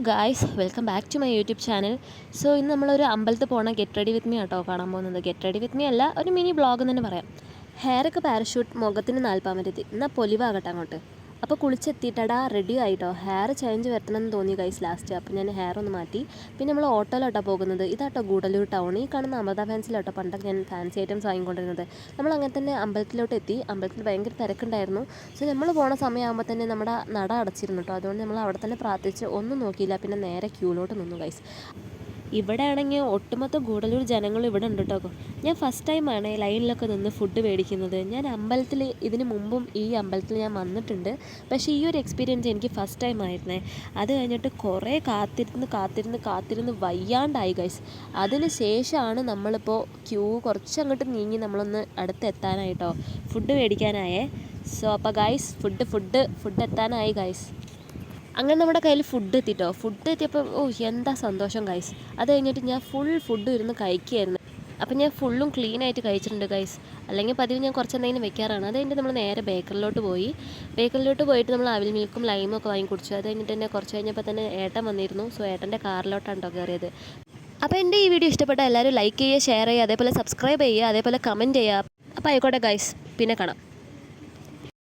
Guys, welcome back to my YouTube channel. So ഇന്ന് നമ്മളൊരു അമ്പലത്തിൽ പോകണം ഗെറ്റ് റെഡി വിത്ത് മീ ആട്ടോ കാണാൻ പോകുന്നത്. ഗെറ്റ് റെഡി വിത്ത് മീ അല്ല, ഒരു മിനി ബ്ലോഗ് എന്ന് തന്നെ പറയാം. ഹെയറൊക്കെ പാരഷൂട്ട്, മുഖത്തിന് നാൽപ്പാമരത്തി, എന്നാൽ പൊലിവാകട്ടെ അങ്ങോട്ട്. അപ്പോൾ കുളിച്ചെത്തിയിട്ടടാ റെഡി ആയിട്ടോ. ഹെയർ ചേഞ്ച് വരുത്തണമെന്ന് തോന്നി ഗൈസ് ലാസ്റ്റ്. അപ്പോൾ ഞാൻ ഹെയർ ഒന്ന് മാറ്റി. പിന്നെ നമ്മൾ ഓട്ടോയിലോട്ടോ പോകുന്നത്. ഇതാട്ടോ ഗൂഡല്ലൂർ ടൗൺ. ഈ കാണുന്ന അമൃത ഫാൻസിലോട്ടോ പണ്ടൊക്കെ ഞാൻ ഫാൻസി ഐറ്റംസ് വാങ്ങിക്കൊണ്ടിരുന്നത്. നമ്മൾ അങ്ങനെ തന്നെ അമ്പലത്തിലോട്ട് എത്തി. അമ്പലത്തിൽ ഭയങ്കര തിരക്കുണ്ടായിരുന്നു. സോ നമ്മൾ പോണ സമയമാകുമ്പോൾ തന്നെ നമ്മുടെ നട അടച്ചിരുന്നു കേട്ടോ. അതുകൊണ്ട് നമ്മൾ അവിടെ തന്നെ പ്രാർത്ഥിച്ച് ഒന്നും നോക്കിയില്ല. പിന്നെ നേരെ ക്യൂലോട്ട് നിന്നു ഗൈസ്. ഇവിടെ ആണെങ്കിൽ ഒട്ടുമൊത്ത ഗൂഡല്ലൂർ ജനങ്ങൾ ഇവിടെ ഉണ്ട് കേട്ടോ. ഞാൻ ഫസ്റ്റ് ടൈമാണ് ലൈനിലൊക്കെ നിന്ന് ഫുഡ് മേടിക്കുന്നത്. ഞാൻ അമ്പലത്തിൽ ഇതിന് മുമ്പും ഈ അമ്പലത്തിൽ ഞാൻ വന്നിട്ടുണ്ട്. പക്ഷേ ഈ ഒരു എക്സ്പീരിയൻസ് എനിക്ക് ഫസ്റ്റ് ടൈം ആയിരുന്നേ. അത് കഴിഞ്ഞിട്ട് കുറേ കാത്തിരുന്ന് വയ്യാണ്ടായി ഗൈസ്. അതിന് ശേഷമാണ് നമ്മളിപ്പോൾ ക്യൂ കുറച്ചങ്ങോട്ട് നീങ്ങി നമ്മളൊന്ന് അടുത്തെത്താനായിട്ടോ ഫുഡ് മേടിക്കാനായേ. സോ അപ്പോൾ ഗൈസ് ഫുഡ് എത്താനായി ഗൈസ്. അങ്ങനെ നമ്മുടെ കയ്യിൽ ഫുഡ് എത്തിയിട്ടോ. ഫുഡ് എത്തിയപ്പോൾ എന്താ സന്തോഷം ഗൈസ്. അത് കഴിഞ്ഞിട്ട് ഞാൻ ഫുൾ ഫുഡ് ഇരുന്ന് കഴിക്കുകയായിരുന്നു. അപ്പം ഞാൻ ഫുള്ളും ക്ലീനായിട്ട് കഴിച്ചിട്ടുണ്ട് ഗൈസ്. അല്ലെങ്കിൽ പതിവ് ഞാൻ കുറച്ച് എന്തെങ്കിലും വെക്കാറാണ്. അത് കഴിഞ്ഞിട്ട് നമ്മൾ നേരെ ബേക്കറിലോട്ട് പോയിട്ട് നമ്മൾ അവിൽ മിൽക്കും ലൈമും ഒക്കെ വാങ്ങി കുടിച്ചു. അത് കഴിഞ്ഞിട്ട് തന്നെ കുറച്ച് കഴിഞ്ഞപ്പോൾ തന്നെ ഏട്ടൻ വന്നിരുന്നു. സോ ഏട്ടൻ്റെ കാറിലോട്ടാണ് കേട്ടോ കയറിയത്. അപ്പോൾ എൻ്റെ ഈ വീഡിയോ ഇഷ്ടപ്പെട്ട എല്ലാവരും ലൈക്ക് ചെയ്യുക, ഷെയർ ചെയ്യുക, അതേപോലെ സബ്സ്ക്രൈബ് ചെയ്യുക, അതേപോലെ കമൻറ്റ് ചെയ്യുക. അപ്പോൾ ആയിക്കോട്ടെ ഗൈസ്, പിന്നെ കാണാം.